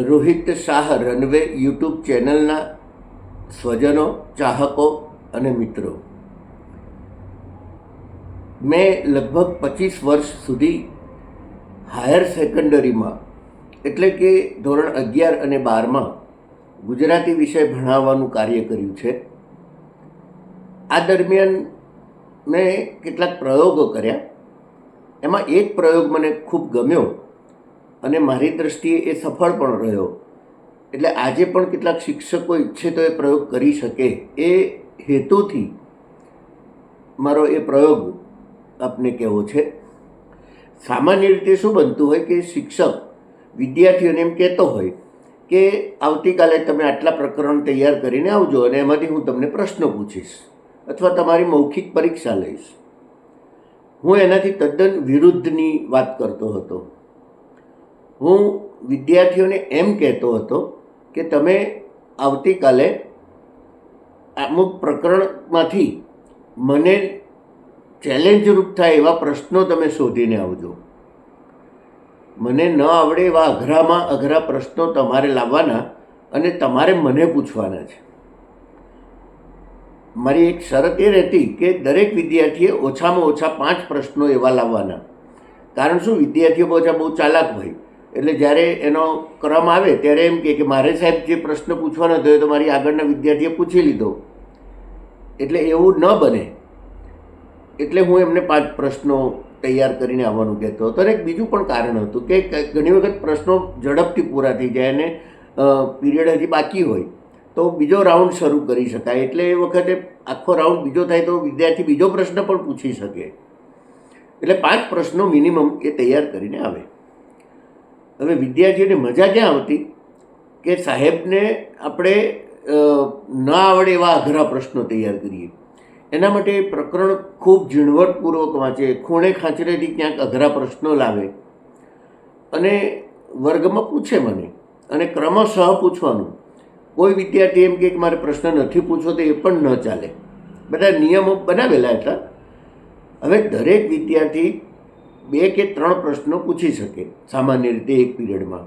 Rohit Shah runway YouTube ચેનલના સ્વજનો, ચાહકો અને મિત્રો, મેં લગભગ 25 વર્ષ સુધી હાયર સેકન્ડરીમાં એટલે કે ધોરણ 11 અને 12માં ગુજરાતી વિષય ભણાવવાનું કાર્ય કર્યું છે. આ દરમિયાન મેં કેટલાક પ્રયોગો કર્યા. એમાં એક પ્રયોગ મને ખૂબ ગમ્યો અને મારી દૃષ્ટિએ એ સફળ પણ રહ્યો. એટલે આજે પણ કેટલાક શિક્ષકો ઈચ્છે તો એ પ્રયોગ કરી શકે એ હેતુથી મારો એ પ્રયોગ આપને કહેવો છે. સામાન્ય રીતે શું બનતું હોય કે શિક્ષક વિદ્યાર્થીઓને એમ કહેતો હોય કે આવતીકાલે તમે આટલા પ્રકરણ તૈયાર કરીને આવજો અને એમાંથી હું તમને પ્રશ્નો પૂછીશ અથવા તમારી મૌખિક પરીક્ષા લઈશ. હું એનાથી તદ્દન વિરુદ્ધની વાત કરતો હતો. હું વિદ્યાર્થીઓને એમ કહેતો હતો કે તમે આવતીકાલે અમુક પ્રકરણમાંથી મને ચેલેન્જરૂપ થાય એવા પ્રશ્નો તમે શોધીને આવજો. મને ન આવડે એવા અઘરામાં અઘરા પ્રશ્નો તમારે લાવવાના અને તમારે મને પૂછવાના છે. મારી એક શરત એ રહેતી કે દરેક વિદ્યાર્થીએ ઓછામાં ઓછા 5 પ્રશ્નો એવા લાવવાના. કારણ શું, વિદ્યાર્થીઓ બહુ ચાલાક હોય એટલે જ્યારે એનો ક્રમ આવે ત્યારે એમ કે મારે સાહેબ જે પ્રશ્ન પૂછવાનો હતો એ તો મારી આગળના વિદ્યાર્થીએ પૂછી લીધો. એટલે એવું ન બને એટલે હું એમને 5 પ્રશ્નો તૈયાર કરીને આવવાનું કહેતો હતો. અને એક બીજું પણ કારણ હતું કે ઘણી વખત પ્રશ્નો ઝડપથી પૂરા થઈ જાય અને પીરિયડ હજી બાકી હોય તો બીજો રાઉન્ડ શરૂ કરી શકાય. એટલે એ વખતે આખો રાઉન્ડ બીજો થાય તો વિદ્યાર્થી બીજો પ્રશ્ન પણ પૂછી શકે. એટલે 5 પ્રશ્નો મિનિમમ એ તૈયાર કરીને આવે. હવે વિદ્યાર્થીઓને મજા ક્યાં આવતી કે સાહેબને આપણે ન આવડે એવા અઘરા પ્રશ્નો તૈયાર કરીએ. એના માટે પ્રકરણ ખૂબ ઝીણવટપૂર્વક વાંચે, ખૂણે ખાંચરેથી ક્યાંક અઘરા પ્રશ્નો લાવે અને વર્ગમાં પૂછે મને, અને ક્રમશઃ પૂછવાનું. કોઈ વિદ્યાર્થી એમ કે મારે પ્રશ્ન નથી પૂછવો તો એ પણ ન ચાલે. બધા નિયમો બનાવેલા હતા. હવે દરેક વિદ્યાર્થી 2 કે 3 પ્રશ્નો પૂછી શકે સામાન્ય રીતે એક પીરિયડમાં,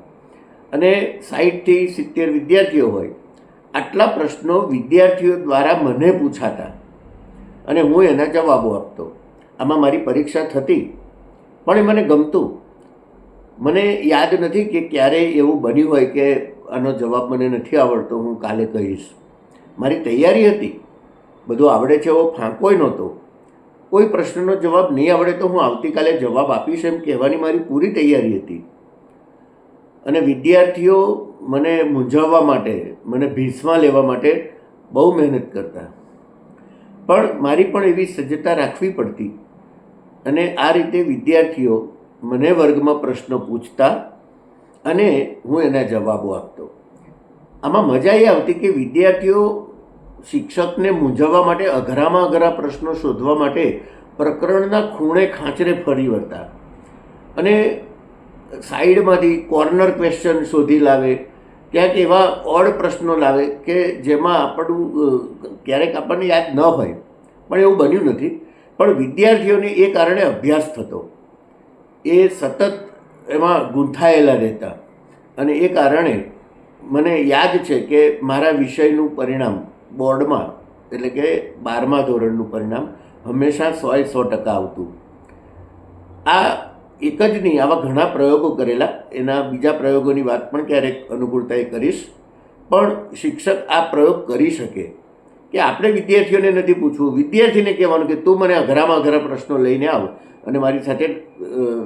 અને 60 થી 70 વિદ્યાર્થીઓ હોય. આટલા પ્રશ્નો વિદ્યાર્થીઓ દ્વારા મને પૂછાતા અને હું એના જવાબો આપતો. આમાં મારી પરીક્ષા થતી પણ એ મને ગમતું. મને યાદ નથી કે ક્યારેય એવું બન્યું હોય કે આનો જવાબ મને નથી આવડતો, હું કાલે કહીશ. મારી તૈયારી હતી, બધું આવડે છે એવો ફાંકોય નહોતો. કોઈ પ્રશ્નનો જવાબ નહીં આવડે તો હું આવતીકાલે જવાબ આપીશ એમ કહેવાની મારી પૂરી તૈયારી હતી. અને વિદ્યાર્થીઓ મને મૂંઝવવા માટે, મને ભીંસમાં લેવા માટે બહુ મહેનત કરતા. પણ મારી પણ એવી સજ્જતા રાખવી પડતી અને આ રીતે વિદ્યાર્થીઓ મને વર્ગમાં પ્રશ્નો પૂછતા અને હું એના જવાબો આપતો. આમાં મજા એ આવતી કે વિદ્યાર્થીઓ શિક્ષકને મૂંઝવવા માટે અઘરામાં અઘરા પ્રશ્નો શોધવા માટે પ્રકરણના ખૂણે ખાંચરે ફરી વળતા અને સાઈડમાંથી કોર્નર ક્વેશ્ચન શોધી લાવે, ક્યાંક એવા ઓડ પ્રશ્નો લાવે કે જેમાં ક્યારેક આપણને યાદ ન હોય. પણ એવું બન્યું નથી. પણ વિદ્યાર્થીઓને એ કારણે અભ્યાસ થતો, એ સતત એમાં ગૂંથાયેલા રહેતા અને એ કારણે મને યાદ છે કે મારા વિષયનું પરિણામ બોર્ડમાં એટલે કે 12મા ધોરણનું પરિણામ હંમેશા 100% આવતું. આ એક જ નહીં, આવા ઘણા પ્રયોગો કરેલા. એના બીજા પ્રયોગોની વાત પણ ક્યારેક અનુકૂળતાએ કરીશ. પણ શિક્ષક આ પ્રયોગ કરી શકે કે આપણે વિદ્યાર્થીઓને નથી પૂછવું, વિદ્યાર્થીને કહેવાનું કે તું મને અઘરામાં અઘરા પ્રશ્નો લઈને આવ અને મારી સાથે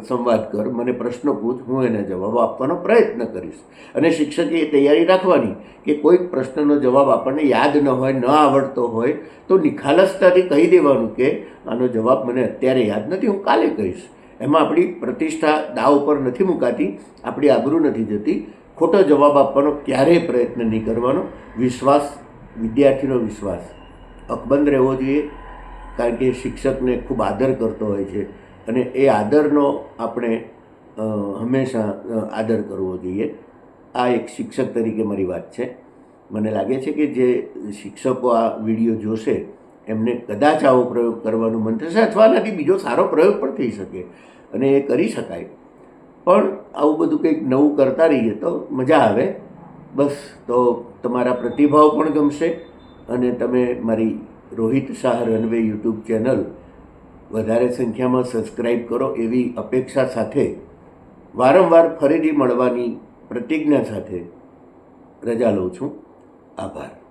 સંવાદ કર, મને પ્રશ્નો પૂછ, હું એને જવાબો આપવાનો પ્રયત્ન કરીશ. અને શિક્ષકે એ તૈયારી રાખવાની કે કોઈક પ્રશ્નનો જવાબ આપણને યાદ ન હોય, ન આવડતો હોય તો નિખાલસતાથી કહી દેવાનું કે આનો જવાબ મને અત્યારે યાદ નથી, હું કાલે કહીશ. એમાં આપણી પ્રતિષ્ઠા દાવ ઉપર નથી મુકાતી, આપણી આબરૂ નથી જતી. ખોટો જવાબ આપવાનો ક્યારેય પ્રયત્ન નહીં કરવાનો. વિશ્વાસ, વિદ્યાર્થીનો વિશ્વાસ અકબંધ રહેવો જોઈએ, કારણ કે શિક્ષકને ખૂબ આદર કરતો હોય છે અને એ આદરનો આપણે હંમેશા આદર કરવો જોઈએ. આ એક શિક્ષક તરીકે મારી વાત છે. મને લાગે છે કે જે શિક્ષકો આ વિડીયો જોશે એમને કદાચ આવો પ્રયોગ કરવાનું મન થશે, અથવા આનાથી બીજો સારો પ્રયોગ પણ થઈ શકે અને એ કરી શકાય. પણ આવું બધું કંઈક નવું કરતા રહીએ તો મજા આવે. બસ, તો તમારા પ્રતિભાવ પણ ગમશે અને તમે મારી Rohit Shah runway YouTube channel વધારે સંખ્યામાં સબસ્ક્રાઈબ કરો એવી અપેક્ષા સાથે વારંવાર ફરીથી મળવાની પ્રતિજ્ઞા સાથે રજા લઉં છું. આભાર.